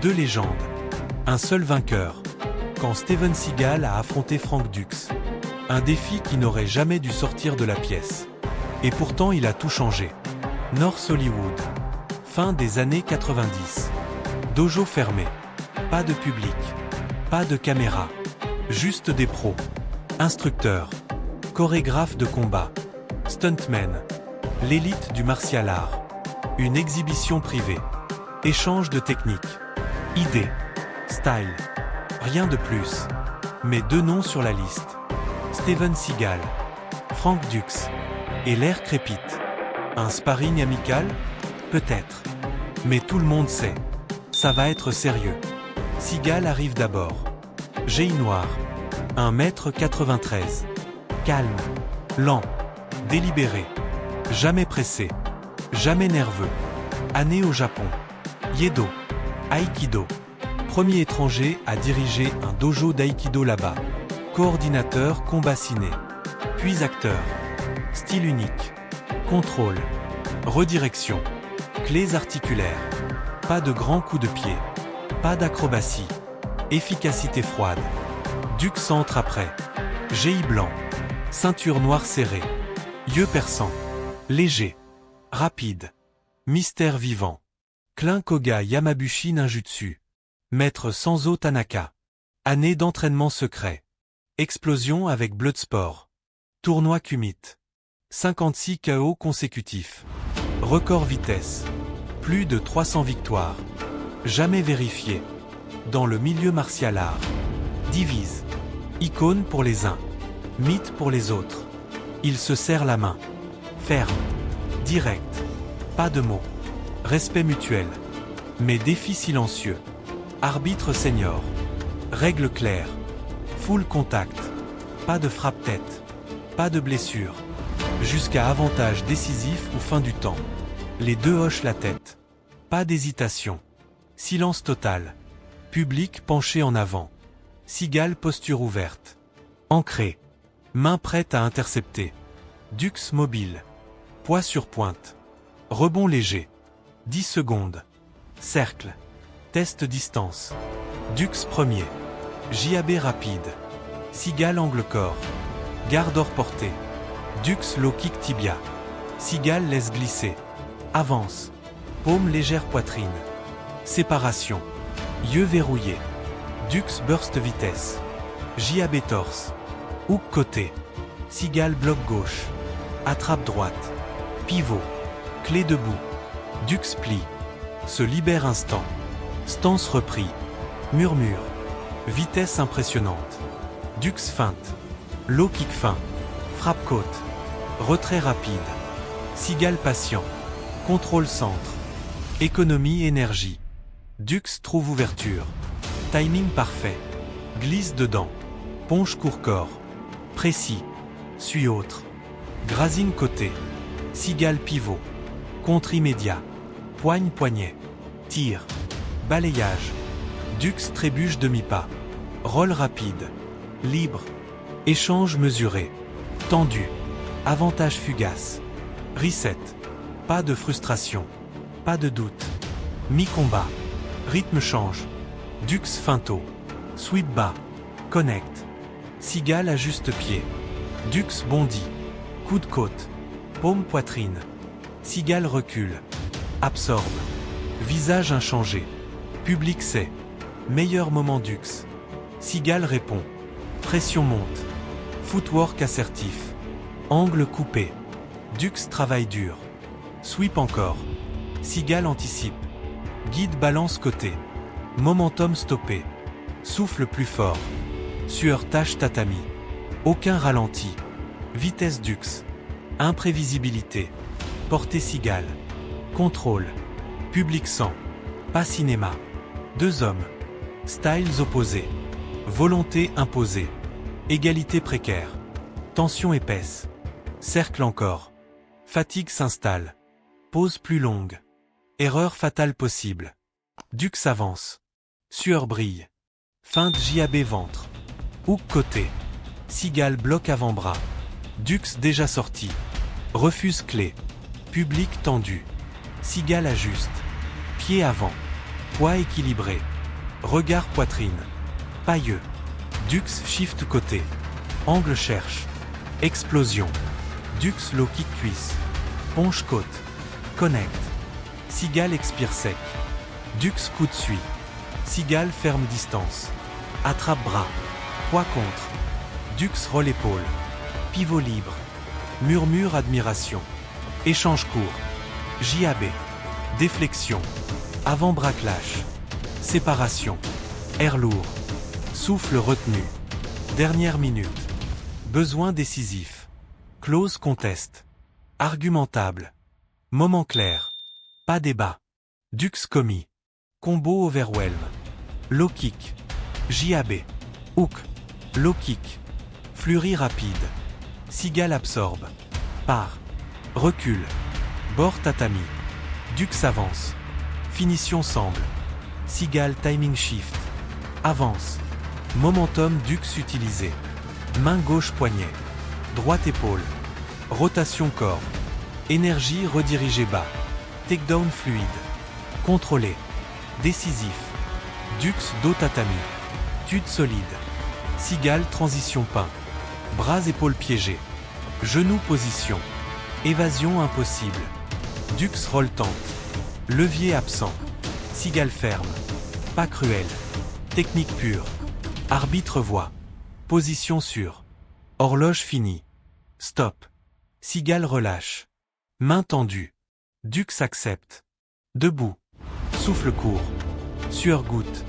Deux légendes. Un seul vainqueur. Quand Steven Seagal a affronté Frank Dux. Un défi qui n'aurait jamais dû sortir de la pièce. Et pourtant il a tout changé. North Hollywood. Fin des années 90. Dojo fermé. Pas de public. Pas de caméra. Juste des pros. Instructeurs. Chorégraphes de combat. Stuntmen. L'élite du martial art. Une exhibition privée. Échange de techniques. Idées. Style. Rien de plus. Mais deux noms sur la liste. Steven Seagal. Frank Dux. Et l'air crépite. Un sparring amical? Peut-être. Mais tout le monde sait. Ça va être sérieux. Seagal arrive d'abord. Jay noir. 1,93 m. Calme. Lent. Délibéré. Jamais pressé. Jamais nerveux. Année au Japon. Yedo. Aïkido. Premier étranger à diriger un dojo d'aïkido là-bas. Coordinateur combat ciné. Puis acteur. Style unique. Contrôle. Redirection. Clés articulaires. Pas de grands coups de pied. Pas d'acrobatie. Efficacité froide. Dux entre après. GI blanc. Ceinture noire serrée. Yeux perçants. Léger. Rapide. Mystère vivant. Clin Koga Yamabushi Ninjutsu. Maître Sanzo Tanaka. Année d'entraînement secret. Explosion avec Bloodsport. Tournoi Kumite. 56 KO consécutifs. Record vitesse. Plus de 300 victoires. Jamais vérifié. Dans le milieu martial art. Divise. Icône pour les uns. Mythe pour les autres. Il se serre la main. Ferme. Direct. Pas de mots. Respect mutuel. Mais défi silencieux. Arbitre senior. Règles claires. Full contact. Pas de frappe-tête. Pas de blessure. Jusqu'à avantage décisif ou fin du temps. Les deux hochent la tête. Pas d'hésitation. Silence total. Public penché en avant. Seagal posture ouverte. Ancré. Main prête à intercepter. Dux mobile. Poids sur pointe. Rebond léger. 10 secondes. Cercle. Test distance. Dux premier. JAB rapide. Seagal angle corps. Garde hors portée. Dux low kick tibia. Seagal laisse glisser. Avance. Paume légère poitrine. Séparation. Yeux verrouillés. Dux burst vitesse. JAB torse. Hook côté. Seagal bloc gauche. Attrape droite. Pivot. Clé debout. Dux plie. Se libère instant. Stance repris. Murmure. Vitesse impressionnante. Dux feinte. Low kick fin. Frappe côte. Retrait rapide. Seagal patient. Contrôle centre. Économie énergie. Dux trouve ouverture. Timing parfait. Glisse dedans. Ponche court-corps. Précis. Suit autre. Grazine côté. Seagal pivot. Contre immédiat. Poigne poignet. Tire. Balayage. Dux trébuche demi-pas. Roll rapide. Libre. Échange mesuré. Tendu. Avantage fugace. Reset. Pas de frustration. Pas de doute. Mi-combat. Rythme change. Dux feinto. Sweep bas. Connect. Seagal ajuste pied. Dux bondit. Coup de côte. Paume poitrine. Seagal recule. Absorbe. Visage inchangé. Public sait. Meilleur moment Dux. Seagal répond. Pression monte. Footwork assertif. Angle coupé. Dux travaille dur. Sweep encore. Seagal anticipe. Guide balance côté. Momentum stoppé. Souffle plus fort. Sueur tâche tatami. Aucun ralenti. Vitesse Dux. Imprévisibilité. Portée Seagal. Contrôle. Public sang. Pas cinéma. Deux hommes. Styles opposés. Volonté imposée. Égalité précaire. Tension épaisse. Cercle encore. Fatigue s'installe. Pause plus longue. Erreur fatale possible. Dux avance. Sueur brille. Feinte JAB ventre. Hook côté. Seagal bloque avant-bras. Dux déjà sorti. Refuse clé. Public tendu. Seagal ajuste. Pied avant. Poids équilibré. Regard poitrine. Pailleux. Dux shift côté. Angle cherche. Explosion. Dux low kick cuisse. Ponche côte. Connect. Cigale expire sec. Dux coude suit. Cigale ferme distance. Attrape bras. Poids contre. Dux roll épaule. Pivot libre. Murmure admiration. Échange court. JAB. Déflexion. Avant-bras clash. Séparation. Air lourd. Souffle retenu. Dernière minute. Besoin décisif. Close contest. Argumentable. Moment clair. Pas débat. Dux commis. Combo overwhelm. Low kick. JAB. Hook. Low kick. Flurry rapide. Cigale absorbe. Part. Recule. Bord tatami. Dux avance. Finition semble. Cigale timing shift. Avance. Momentum Dux utilisé. Main gauche poignet. Droite épaule. Rotation corps. Énergie redirigée bas. Takedown fluide. Contrôlé. Décisif. Dux dos tatami. Tude solide. Cigale transition pain. Bras épaules piégés. Genou position. Évasion impossible. Dux roll tente. Levier absent. Cigale ferme. Pas cruel. Technique pure. Arbitre voit. Position sûre. Horloge finie. Stop. Cigale relâche. Main tendue. Dux accepte. Debout. Souffle court. Sueur goutte.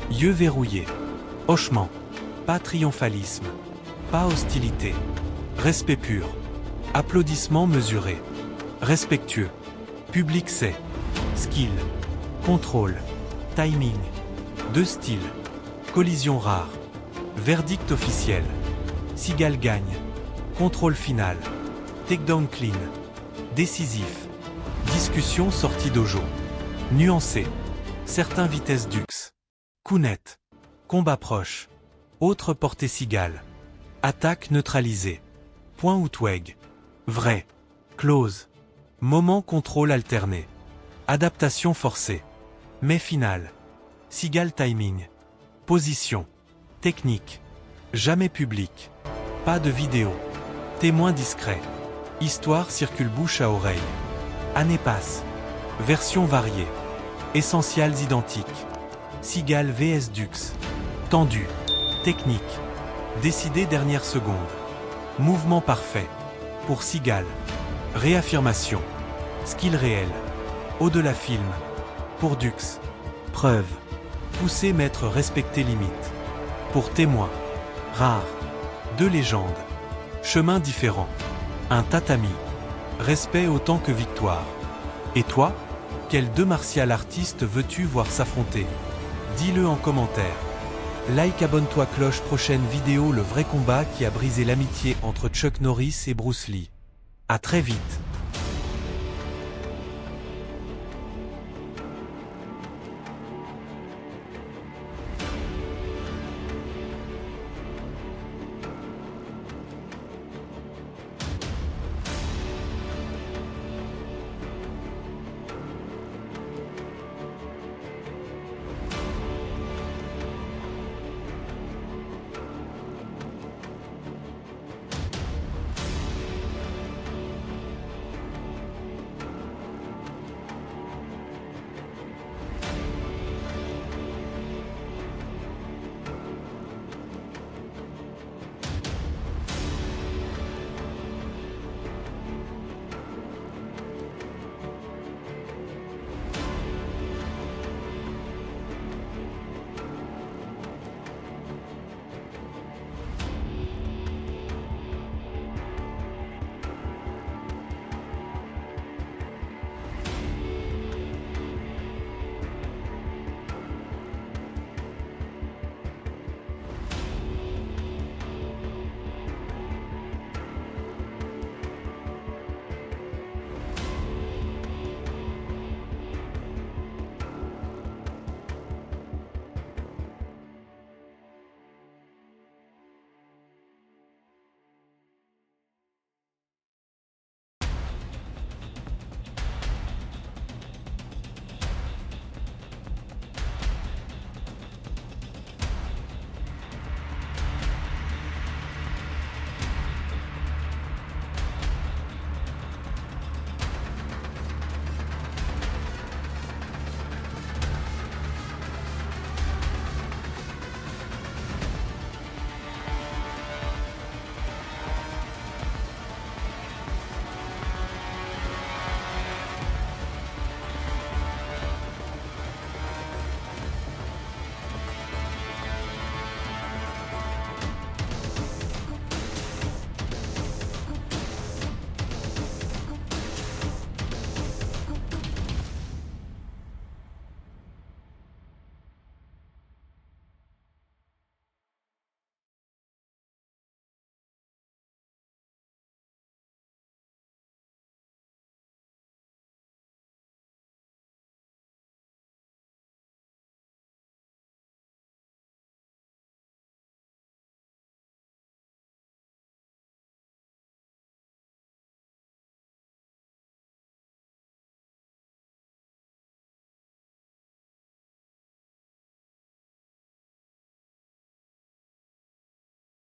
Yeux verrouillés. Hochement. Pas triomphalisme. Pas hostilité. Respect pur. Applaudissements mesurés. Respectueux. Public sait. Skill. Contrôle. Timing. Deux styles. Collision rare. Verdict officiel. Cigale gagne. Contrôle final. Takedown clean. Décisif. Discussion sortie dojo. Nuancé. Certains vitesses Dux. Coup net. Combat proche. Autre portée cigale. Attaque neutralisée. Point ou tweg. Vrai. Close. Moment contrôle alterné. Adaptation forcée. Mais final. Cigale timing. Position. Technique. Jamais public. Pas de vidéo. Témoin discret. Histoire circule bouche à oreille. Année passe. Versions variées. Essentials identiques. Cigale vs Dux. Tendu. Technique. Décidé dernière seconde. Mouvement parfait. Pour Cigale. Réaffirmation. Skill réel. Au-delà film. Pour Dux. Preuve. Pousser maître respecter limite. Pour témoin. Rare. Deux légendes. Chemin différent. Un tatami. Respect autant que victoire. Et toi? Quel deux martial artistes veux-tu voir s'affronter? Dis-le en commentaire. Like, abonne-toi, cloche. Prochaine vidéo, le vrai combat qui a brisé l'amitié entre Chuck Norris et Bruce Lee. À très vite.